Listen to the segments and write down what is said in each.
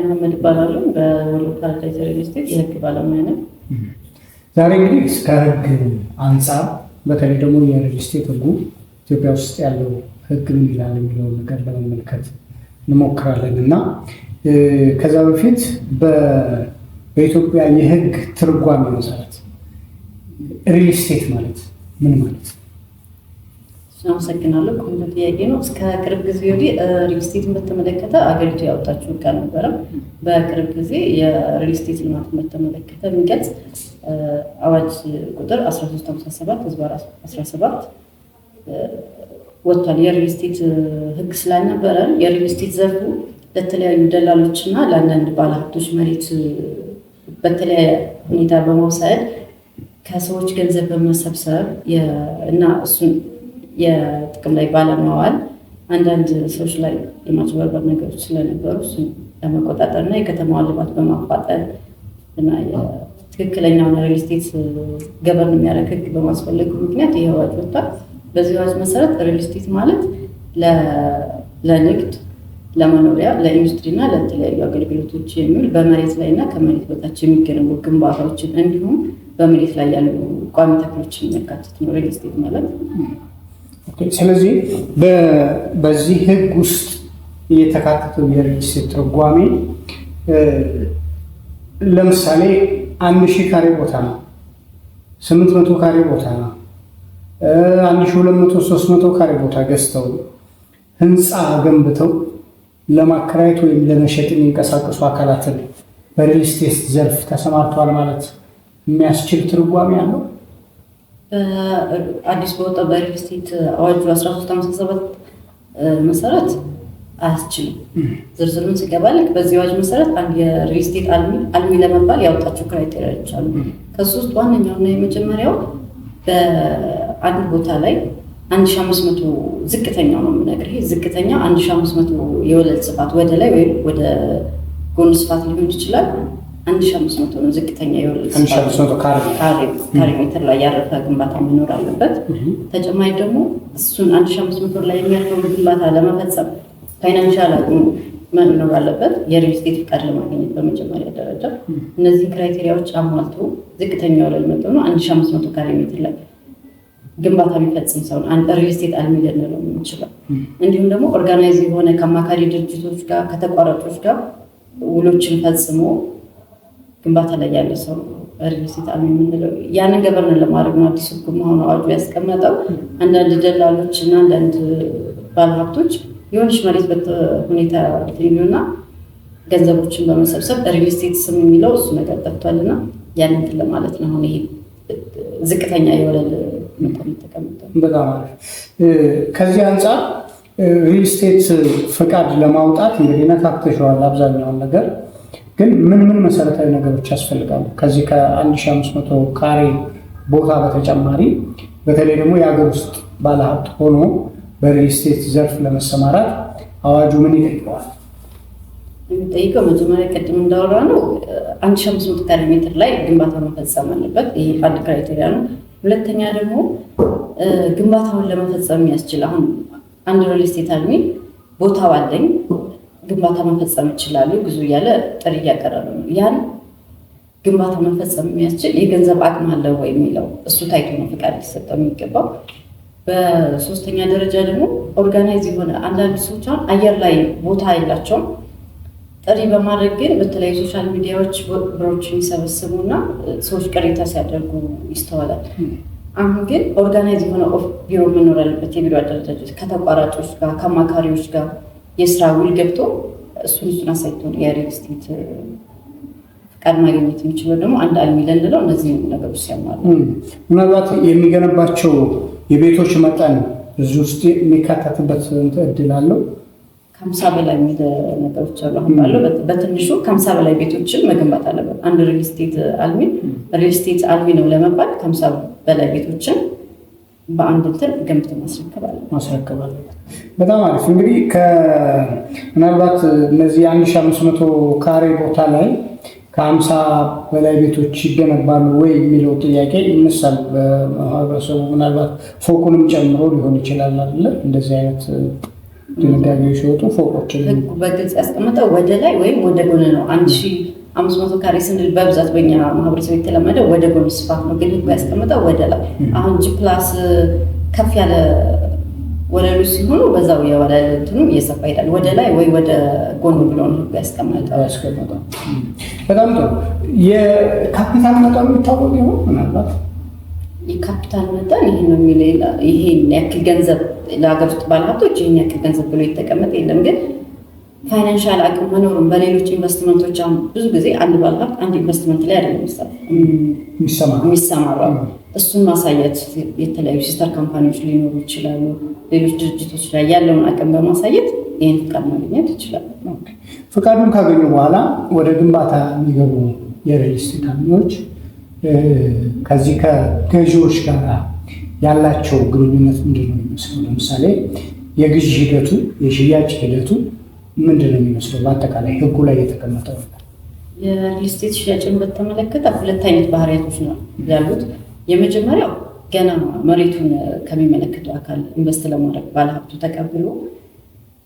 መሐመድ እባላለሁ። በወሎ ፓራዳይዝ ሪል ስቴት የህግ ባለሙያ ነኝ። ዛሬ እንግዲህ ከህግ አንጻር በተለይ ደግሞ የሪል ስቴት ህጉ ኢትዮጵያ ውስጥ ያለው ህግ ምን ይላል የሚለውን ነገር ለመመልከት እንሞክራለን እና ከዛ በፊት በኢትዮጵያ የህግ ትርጓሜ መሰረት ሪል ስቴት ማለት ምን ማለት ነው? አመሰግናለሁ። ቆንጆ ጥያቄ ነው። እስከ ቅርብ ጊዜ ወዲህ ሪል ስቴትን በተመለከተ አገሪቱ ያወጣችው ህግ አልነበረም። በቅርብ ጊዜ የሪል ስቴት ልማትን በተመለከተ የሚገልጽ አዋጅ ቁጥር 1357/17 ወጥቷል። የሪል ስቴት ህግ ስላልነበረ የሪል ስቴት ዘርፉ ለተለያዩ ደላሎች እና ለአንዳንድ ባለሀብቶች መሬት በተለያየ ሁኔታ በመውሰድ ከሰዎች ገንዘብ በመሰብሰብ እና እሱን የጥቅም ላይ ባለማዋል አንዳንድ ሰዎች ላይ የማጭበርበር ነገሮች ስለነበሩ እሱን ለመቆጣጠር እና የከተማዋን ልማት በማፋጠን እና ትክክለኛውን ሪል ስቴት ገበርን የሚያደርግ ህግ በማስፈለጉ ምክንያት ይህ አዋጅ ወጥቷል። በዚህ አዋጅ መሰረት ሪል ስቴት ማለት ለንግድ፣ ለመኖሪያ፣ ለኢንዱስትሪ እና ለተለያዩ አገልግሎቶች የሚውል በመሬት ላይ እና ከመሬት በታች የሚገነቡ ግንባታዎችን እንዲሁም በመሬት ላይ ያሉ ቋሚ ተክሎችን የሚያካትት ነው ሪል ስቴት ማለት። ስለዚህ በዚህ ህግ ውስጥ የተካተተው የሪል ስቴት ትርጓሜ ለምሳሌ 1000 ካሬ ቦታ ነው፣ 800 ካሬ ቦታ ነው፣ 1200 300 ካሬ ቦታ ገዝተው ህንፃ ገንብተው ለማከራየት ወይም ለመሸጥ የሚንቀሳቀሱ አካላትን በሪል ስቴት ዘርፍ ተሰማርተዋል ማለት የሚያስችል ትርጓሜ አለው። አዲስ በወጣው በሪል ስቴት አዋጁ 1357 መሰረት አያስችልም። ዝርዝሩን ሲገባልክ በዚህ አዋጅ መሰረት አንድ የሪል ስቴት አልሚ ለመባል ያወጣቸው ክራይቴሪያዎች አሉ። ከሱ ውስጥ ዋነኛውና የመጀመሪያው በአንድ ቦታ ላይ 1500 ዝቅተኛው ነው የምነግርህ። ዝቅተኛ 1500 የወለል ስፋት ወደ ላይ ወይም ወደ ጎን ስፋት ሊሆን ይችላል። 1500 ነው ዝቅተኛ የወለል ስፋት ካሬ ሜትር ላይ ያረፈ ግንባታ መኖር አለበት። ተጨማሪ ደግሞ እሱን 1500 ላይ የሚያርፈው ግንባታ ለመፈጸም ፋይናንሻል አቅሙ መኖር አለበት። የሪል ስቴት ፍቃድ ለማግኘት በመጀመሪያ ደረጃ እነዚህ ክራይቴሪያዎች አሟልቶ ዝቅተኛ የወለል መጠኑ 1500 ካሬ ሜትር ላይ ግንባታ የሚፈጽም ሰው አንድ ሪል ስቴት አልሚ ልንለው የምንችለው። እንዲሁም ደግሞ ኦርጋናይዝ የሆነ ከአማካሪ ድርጅቶች ጋር ከተቋራጮች ጋር ውሎችን ፈጽሞ ግንባታ ላይ ያለ ሰው ሪል ስቴት አልሚ የምንለው። ያንን ገበርን ለማድረግ ነው አዲስ ህግ መሆኑ አዋጁ ያስቀመጠው። አንዳንድ ደላሎች እና አንዳንድ ባለሀብቶች የሆነች መሬት ሁኔታ ትሪሚዮና ገንዘቦችን በመሰብሰብ ሪል ስቴት ስም የሚለው እሱ ነገር ጠፍቷልና ያንን ለማለት ነው። አሁን ይሄ ዝቅተኛ የወለል መጠን ተቀምጧል። በጣም አሪፍ። ከዚህ አንጻር ሪል ስቴት ፈቃድ ለማውጣት እንግዲህ ነካክተሽዋል አብዛኛውን ነገር፣ ግን ምን መሰረታዊ ነገሮች ያስፈልጋሉ? ከዚህ ከ1500 ካሬ ቦታ በተጨማሪ በተለይ ደግሞ የሀገር ውስጥ ባለሀብት ሆኖ በሪል ስቴት ዘርፍ ለመሰማራት አዋጁ ምን ይጠይቀዋል? የሚጠይቀው መጀመሪያ ቅድም እንዳወራ ነው 1500 ካሬ ሜትር ላይ ግንባታ መፈጸም አለበት። ይሄ አንድ ክራይቴሪያ ነው። ሁለተኛ ደግሞ ግንባታውን ለመፈጸም የሚያስችል አሁን አንድ ሪል ስቴት አልሚ ቦታው አለኝ ግንባታ መፈጸም ይችላሉ ግዙ እያለ ጥሪ እያቀረበ ነው። ያን ግንባታ መፈጸም የሚያስችል የገንዘብ አቅም አለው ወይ የሚለው እሱ ታይቶ ነው ፍቃድ ሊሰጠው የሚገባው። በሶስተኛ ደረጃ ደግሞ ኦርጋናይዝ የሆነ አንዳንድ ሰዎች አየር ላይ ቦታ የላቸውም። ጥሪ በማድረግ ግን በተለያዩ ሶሻል ሚዲያዎች ብሮችን ይሰበስቡና ሰዎች ቅሬታ ሲያደርጉ ይስተዋላል። አሁን ግን ኦርጋናይዝ የሆነ ቢሮ መኖር አለበት። የቢሮ አደረጃጀት ከተቋራጮች ጋር ከአማካሪዎች ጋር የስራ ውል ገብቶ እሱን አሳይቶ የሪል ስቴት ፍቃድ ማግኘት የሚችለው ደግሞ አንድ አልሚ ልንለው እነዚህ ነገሮች ሲያሟሉ። ምናልባት የሚገነባቸው የቤቶች መጠን እዚህ ውስጥ የሚካተትበት እድል አለው። ከ50 በላይ የሚል ነገሮች አሉ። አሁን ባለው በትንሹ ከ50 በላይ ቤቶችን መገንባት አለበት። አንድ ሪል ስቴት አልሚ ነው ለመባል ከ50 በላይ ቤቶችን በአንድ እንትን ገንብቶ ማስረከብ አለበት። በጣም አሪፍ። እንግዲህ ምናልባት እነዚህ 1500 ካሬ ቦታ ላይ ከ50 በላይ ቤቶች ይገነባሉ ወይ የሚለው ጥያቄ ይነሳል በማህበረሰቡ። ምናልባት ፎቁንም ጨምሮ ሊሆን ይችላል አይደለ? እንደዚህ አይነት ድንጋጌዎች ሲወጡ ፎቆችን ህጉ በግልጽ ያስቀመጠው ወደ ላይ ወይም ወደ ጎን ነው። 1500 ካሬ ስንል በብዛት በኛ ማህበረሰብ የተለመደው ወደ ጎን ስፋት ነው፣ ግን ህጉ ያስቀመጠው ወደ ላይ። አሁን ጂ+ ከፍ ያለ ወለሎች ሲሆኑ በዛው የወለል እንትኑ እየሰፋ ይሄዳል። ወደ ላይ ወይ ወደ ጎን ብሎ ነው ህጉ ያስቀመጠው። በጣም ጥሩ። የካፒታል መጠኑ ይታወቅ ይሆን? ምናልባት የካፒታል መጠን ይሄን ነው የሚለው። ይሄን ያክል ገንዘብ ለሀገር ውስጥ ባለሀብቶች ይሄን ያክል ገንዘብ ብሎ የተቀመጠ የለም። ግን ፋይናንሻል አቅም መኖሩን በሌሎች ኢንቨስትመንቶች አሁን ብዙ ጊዜ አንድ ባለሀብት አንድ ኢንቨስትመንት ላይ አይደለም የሚሰማራው። እሱን ማሳየት የተለያዩ ሲስተር ካምፓኒዎች ሊኖሩ ይችላሉ። ሌሎች ድርጅቶች ላይ ያለውን አቅም በማሳየት ይህን ፍቃድ ማግኘት ይችላል። ፍቃዱን ካገኙ በኋላ ወደ ግንባታ የሚገቡ የሪል ስቴት አልሚዎች ከዚህ ከገዢዎች ጋር ያላቸው ግንኙነት ምንድን ነው የሚመስለው? ለምሳሌ የግዢ ሂደቱ፣ የሽያጭ ሂደቱ ምንድን ነው የሚመስለው? በአጠቃላይ ህጉ ላይ የተቀመጠው የሪል ስቴት ሽያጭን በተመለከተ 2 አይነት ባህሪያቶች ነው ያሉት። የመጀመሪያው ገና መሬቱን ከሚመለከተው አካል ኢንቨስት ለማድረግ ባለሀብቱ ተቀብሎ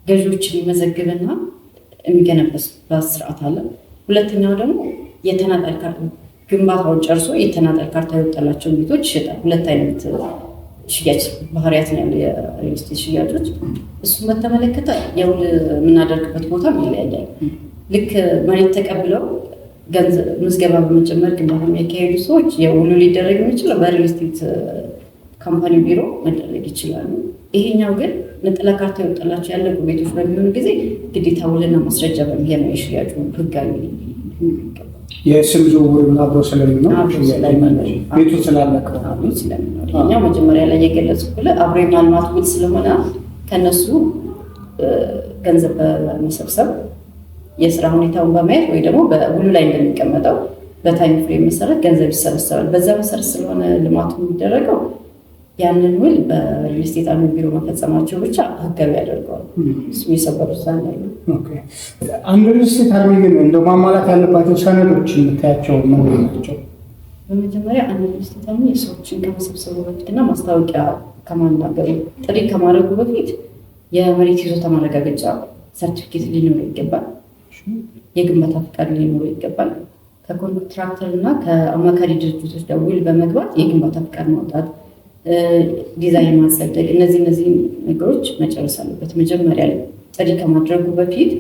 ገዢዎችን የሚመዘግብና የሚገነባበት ስርዓት አለ። ሁለተኛው ደግሞ የተናጠል ካርታ፣ ግንባታውን ጨርሶ የተናጠል ካርታ የወጣላቸውን ቤቶች ይሸጣል። 2 አይነት ሽያጭ ባህሪያት ነው ያለው የሪል ስቴት ሽያጮች። እሱን በተመለከተ የውል የምናደርግበት ቦታ ይለያያል። ልክ መሬት ተቀብለው ገንዘብ ምዝገባ በመጨመር ግንባታ የሚያካሄዱ ሰዎች የውሉ ሊደረግ የሚችለው በሪል ስቴት ካምፓኒ ቢሮ መደረግ ይችላሉ። ይሄኛው ግን ነጠላ ካርታ የወጣላቸው ያለቁ ቤቶች በሚሆኑ ጊዜ ግዴታ ውልና ማስረጃ በሚሄድ ነው የሽያጩ ህጋዊ የስም ዝውውር አብሮ ስለሚኖር ቤቱ ስላለቀው ስለሚኖር ይሄኛው መጀመሪያ ላይ የገለጽኩልህ አብሮ የማልማት ውል ስለሆነ ከነሱ ገንዘብ በመሰብሰብ የስራ ሁኔታውን በማየት ወይ ደግሞ በውሉ ላይ እንደሚቀመጠው በታይም ፍሬም መሰረት ገንዘብ ይሰበሰባል። በዛ መሰረት ስለሆነ ልማቱ የሚደረገው ያንን ውል በሪል ስቴት አልሚ ቢሮ መፈጸማቸው ብቻ ህጋዊ ያደርገዋል። እሱ የሰበሩ ውሳኔ ነው። አንድ ሪል ስቴት አልሚ ግን እንደው ማሟላት ያለባቸው ሰነዶች የምታያቸው ምንድን ናቸው? በመጀመሪያ አንድ ሪል ስቴት አልሚ ሰዎችን ከመሰብሰቡ በፊትና ማስታወቂያ ከማናገሩ ጥሪ ከማድረጉ በፊት የመሬት ይዞታ ማረጋገጫ ሰርቲፊኬት ሊኖረው ይገባል። የግንባታ ፍቃድ ሊኖረው ይገባል። ከኮንትራክተር እና ከአማካሪ ድርጅቶች ጋር ውል በመግባት የግንባታ ፍቃድ ማውጣት፣ ዲዛይን ማጸደቅ፣ እነዚህ ነገሮች መጨረስ አለበት። መጀመሪያ ላይ ጥሪ ከማድረጉ በፊት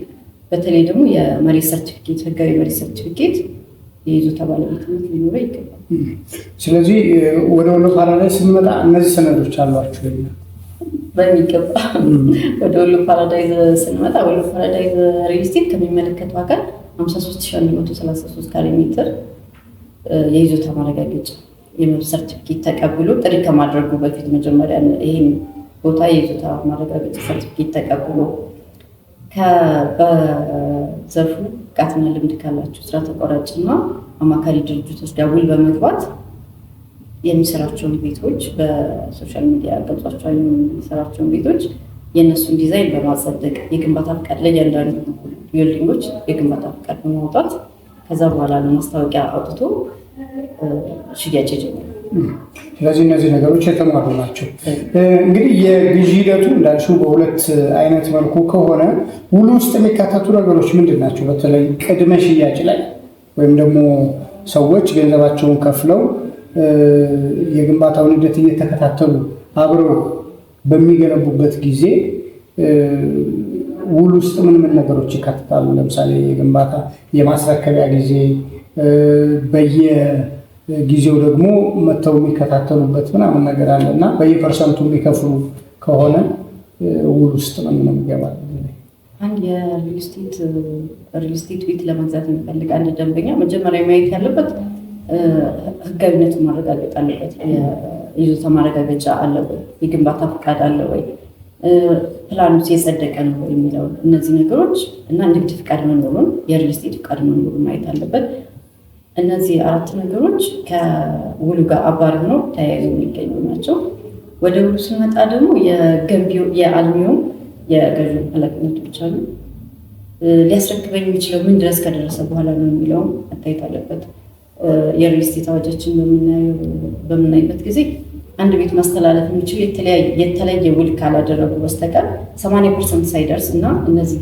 በተለይ ደግሞ የመሬት ሰርቲፊኬት፣ ህጋዊ መሬት ሰርቲፊኬት የይዞታ ባለቤትነት ሊኖረው ይገባል። ስለዚህ ወደ ወሎ ፓራዳይስ ስንመጣ እነዚህ ሰነዶች አሏቸው? በሚገባ ወደ ወሎ ፓራዳይዝ ስንመጣ ወሎ ፓራዳይዝ ሪል ስቴት ከሚመለከተው አካል 53133 ካሬ ሜትር የይዞታ ማረጋገጫ የመብት ሰርቲፊኬት ተቀብሎ ጥሪ ከማድረጉ በፊት መጀመሪያ ይህን ቦታ የይዞታ ማረጋገጫ ሰርቲፊኬት ተቀብሎ በዘርፉ ብቃትና ልምድ ካላቸው ስራ ተቋራጭና አማካሪ ድርጅቶች ጋር ውል በመግባት የሚሰራቸውን ቤቶች በሶሻል ሚዲያ ገልጿቸዋል። የሚሰራቸውን ቤቶች የእነሱን ዲዛይን በማጸደቅ የግንባታ ፍቃድ ለእያንዳንዱ ቢልዲንጎች የግንባታ ፍቃድ በማውጣት ከዛ በኋላ ለማስታወቂያ አውጥቶ ሽያጭ ይጀምራል። ስለዚህ እነዚህ ነገሮች የተሟሉ ናቸው። እንግዲህ የግዢ ሂደቱ እንዳልሽው በሁለት አይነት መልኩ ከሆነ ውሉ ውስጥ የሚካተቱ ነገሮች ምንድን ናቸው? በተለይ ቅድመ ሽያጭ ላይ ወይም ደግሞ ሰዎች ገንዘባቸውን ከፍለው የግንባታውን ሂደት እየተከታተሉ አብረው በሚገነቡበት ጊዜ ውል ውስጥ ምን ነገሮች ይካተታሉ? ለምሳሌ የግንባታ የማስረከቢያ ጊዜ፣ በየጊዜው ደግሞ መጥተው የሚከታተሉበት ምናምን ነገር አለ እና በየፐርሰንቱ የሚከፍሉ ከሆነ ውል ውስጥ ምን ይገባል? አንድ የሪል ስቴት ቤት ለመግዛት የሚፈልግ አንድ ደንበኛ መጀመሪያ ማየት ያለበት ህጋዊነቱን ማረጋገጥ አለበት። የይዞታ ማረጋገጫ አለ ወይ? የግንባታ ፍቃድ አለ ወይ? ፕላኑ የጸደቀ ነው የሚለው እነዚህ ነገሮች እና ንግድ ፍቃድ መኖሩን፣ የሪል ስቴት ፍቃድ መኖሩን ማየት አለበት። እነዚህ 4 ነገሮች ከውሉ ጋር አባሪ ሆነው ተያይዘው የሚገኙ ናቸው። ወደ ውሉ ስንመጣ ደግሞ የገንቢው የአልሚው የገዢ ኃላፊነቶች አሉ። ሊያስረክበኝ የሚችለው ምን ድረስ ከደረሰ በኋላ ነው የሚለውም መታየት አለበት። የሪል ስቴት አዋጃችን በምናይበት ጊዜ አንድ ቤት ማስተላለፍ የሚችል የተለየ ውል ካላደረጉ በስተቀር 80% ሳይደርስ እና እነዚህ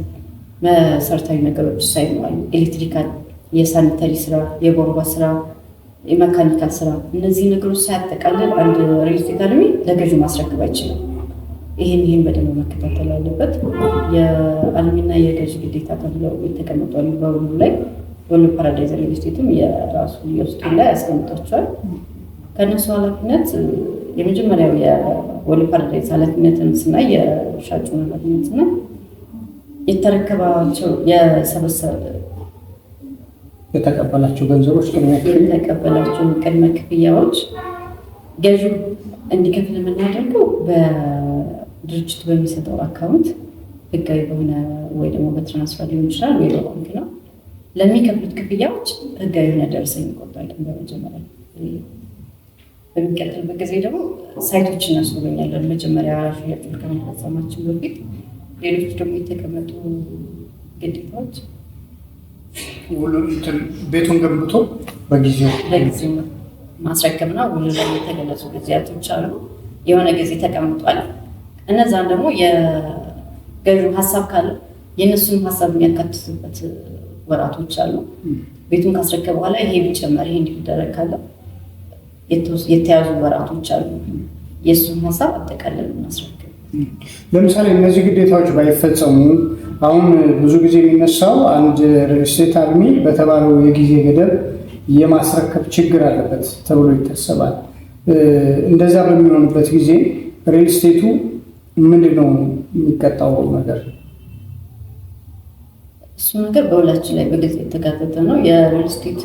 መሰረታዊ ነገሮች ሳይሟሉ ኤሌክትሪካል፣ የሳኒተሪ ስራ፣ የቧንቧ ስራ፣ የመካኒካል ስራ እነዚህ ነገሮች ሳያጠቃልል አንድ ሪል ስቴት አልሚ ለገዢ ማስረከብ አይችልም። ይህን በደንብ መከታተል አለበት። የአልሚና የገዢ ግዴታ ተብለው የተቀመጧሉ በውሉ ላይ። ወሎ ፓራዳይዝ ሪል ስቴትም የራሱ የውስጡ ላይ ያስቀምጧቸዋል። ከእነሱ ኃላፊነት የመጀመሪያው የወሎ ፓራዳይዝ ኃላፊነትን ስናይ የሻጩን ኃላፊነት ስናይ የተረከባቸው የተቀበላቸው ገንዘቦች የተቀበላቸው ቅድመ ክፍያዎች ገዢው እንዲከፍል የምናደርገው በድርጅቱ በሚሰጠው አካውንት ህጋዊ በሆነ ወይ ደግሞ በትራንስፈር ሊሆን ይችላል ወይ በባንክ ነው። ለሚከፍሉት ክፍያዎች ህጋዊ የሆነ ደረሰኝ እንቆርጣለን በመጀመሪያ። በሚቀጥልበት ጊዜ ደግሞ ሳይቶችን እናስጎበኛለን። መጀመሪያ ሽያጩን ከመፈጸማችን በፊት ሌሎች ደግሞ የተቀመጡ ግዴታዎች ቤቱን ገንብቶ በጊዜው ማስረከብና ውሉ ላይ የተገለጹ ጊዜያቶች አሉ። የሆነ ጊዜ ተቀምጧል። እነዛን ደግሞ የገዢው ሀሳብ ካለ የእነሱን ሀሳብ የሚያካትቱበት ወራቶች አሉ። ቤቱን ካስረከብ በኋላ ይሄ ቢጨመር ይሄ እንዲደረግ ካለ የተያዙ ወራቶች አሉ። የእሱን ሀሳብ አጠቃለን እናስረክብ። ለምሳሌ እነዚህ ግዴታዎች ባይፈጸሙ አሁን ብዙ ጊዜ የሚነሳው አንድ ሪል ስቴት አልሚ በተባለው የጊዜ ገደብ የማስረከብ ችግር አለበት ተብሎ ይታሰባል። እንደዛ በሚሆንበት ጊዜ ሪል ስቴቱ ምንድን ነው የሚቀጣው ነገር? እሱ ነገር በውላችን ላይ በግልጽ የተካተተ ነው። የሪል ስቴት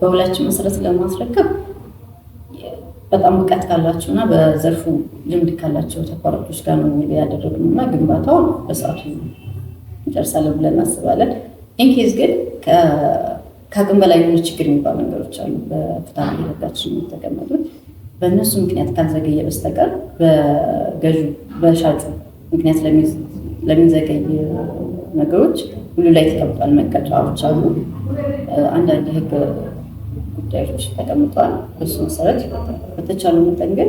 በውላችን መሰረት ለማስረከብ በጣም ብቃት ካላቸው እና በዘርፉ ልምድ ካላቸው ተቋራጮች ጋር ነው ያደረግነው እና ግንባታውን በሰዓቱ እንጨርሳለን ብለን እናስባለን። ኢንኬዝ ግን ከአቅም በላይ የሆነ ችግር የሚባሉ ነገሮች አሉ በፍትሐ ብሔር ሕጋችን የተቀመጡት። በእነሱ ምክንያት ካልዘገየ በስተቀር በሻጩ ምክንያት ለሚዘገይ ነገሮች ሁሉ ላይ ተቀምጧል። መቀጫዎች አሉ። አንዳንድ የህግ ጉዳዮች ተቀምጠዋል። በሱ መሰረት ይፈታል። በተቻለ መጠን ግን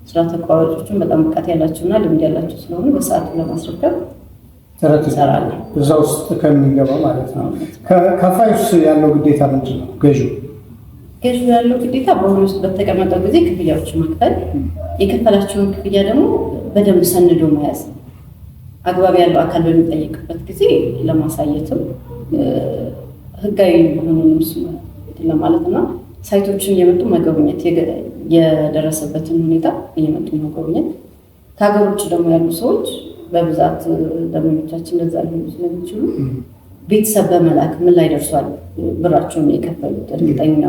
ስራ ተቋራጮችን በጣም ብቃት ያላቸውና ልምድ ያላቸው ስለሆኑ በሰዓቱ ለማስረከብ ጥረት ይሰራል። እዛ ውስጥ ከሚገባው ማለት ነው። ከፋይስ ያለው ግዴታ ምንድን ነው? ገዢው ያለው ግዴታ በውል ውስጥ በተቀመጠው ጊዜ ክፍያዎችን መክፈል፣ የከፈላቸውን ክፍያ ደግሞ በደንብ ሰንዶ መያዝ፣ አግባብ ያለው አካል በሚጠይቅበት ጊዜ ለማሳየትም ህጋዊ መሆኑንም ለማለት እና ሳይቶችን እየመጡ መጎብኘት፣ የደረሰበትን ሁኔታ እየመጡ መጎብኘት። ከሀገር ውጭ ደግሞ ያሉ ሰዎች በብዛት ደንበኞቻችን እንደዛ ሊሆኑ ስለሚችሉ ቤተሰብ በመላክ ምን ላይ ደርሷል ብራቸውን የከፈሉት እርግጠኛ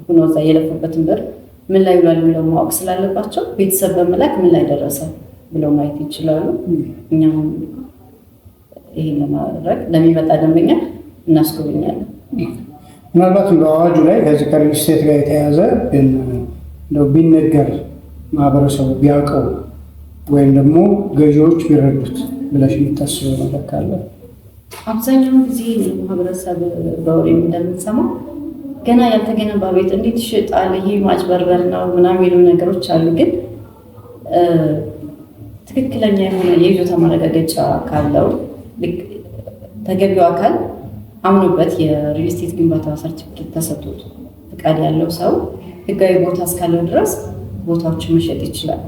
ሆኖ እዛ የለፉበትን ብር ምን ላይ ውሏል ብለው ማወቅ ስላለባቸው ቤተሰብ በመላክ ምን ላይ ደረሰ ብለው ማየት ይችላሉ። እኛም ይሄን ለማድረግ ለሚመጣ ደንበኛ እናስጎበኛለን። ምናልባትም በአዋጁ ላይ ከዚህ ከሪል ስቴት ጋር የተያዘ ቢነገር ማህበረሰቡ ቢያውቀው ወይም ደግሞ ገዢዎች ቢረዱት ብለሽ የምታስበው ነገር ካለ? አብዛኛውን ጊዜ ማህበረሰብ በወሬ እንደምንሰማው ገና ያልተገነባ ቤት እንዴት ይሸጣል፣ ይሄ ማጭበርበር ነው ምናምን የሚሉ ነገሮች አሉ። ግን ትክክለኛ የሆነ የይዞታ ማረጋገጫ ካለው ተገቢው አካል አምኖበት የሪል ስቴት ግንባታ ሰርቲፊኬት ተሰጥቶት ፍቃድ ያለው ሰው ህጋዊ ቦታ እስካለው ድረስ ቦታዎችን መሸጥ ይችላል።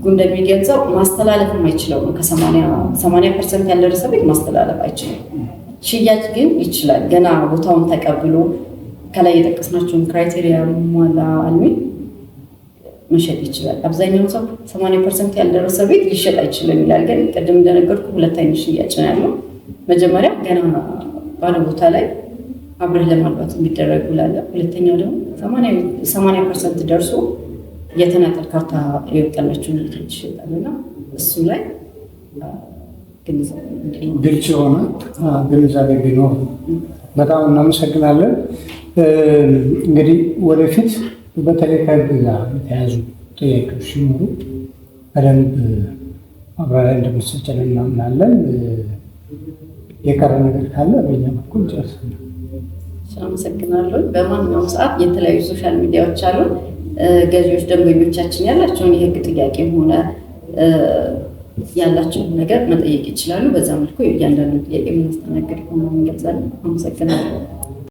እንደሚገልጸው ማስተላለፍ የማይችለው ነው። ከ80% ያልደረሰ ቤት ማስተላለፍ አይችልም። ሽያጭ ግን ይችላል። ገና ቦታውን ተቀብሎ ከላይ የጠቀስናቸውን ክራይቴሪያ ሟላ አልሚ መሸጥ ይችላል። አብዛኛው ሰው 80% ያልደረሰ ቤት ሊሸጥ አይችልም ይላል። ግን ቅድም እንደነገርኩ ሁለት አይነት ሽያጭ ነው ያለው። መጀመሪያ ገና ባለ ቦታ ላይ አብረህ ለማልባት የሚደረግ ውላለ። ሁለተኛው ደግሞ 80% ደርሶ የተናጠል ካርታ የወጣላቸውን ቤቶች ይሸጣልና እሱ ላይ ግልጽ የሆነ ግንዛቤ ቢኖር በጣም እናመሰግናለን። እንግዲህ ወደፊት በተለይ ከህግ ጋር የተያዙ ጥያቄዎች ሲኖሩ በደንብ ማብራሪያ እንደምትሰጭን እናምናለን። የቀረ ነገር ካለ በእኛ በኩል ጨርሰናል። አመሰግናለሁ። በማንኛውም ሰዓት የተለያዩ ሶሻል ሚዲያዎች አሉ። ገዢዎች ደንበኞቻችን ያላቸውን የህግ ጥያቄም ሆነ ያላቸውን ነገር መጠየቅ ይችላሉ። በዛ መልኩ እያንዳንዱ ጥያቄ የምናስተናግድ ሆኖ እንገልጻለን። አመሰግናለሁ።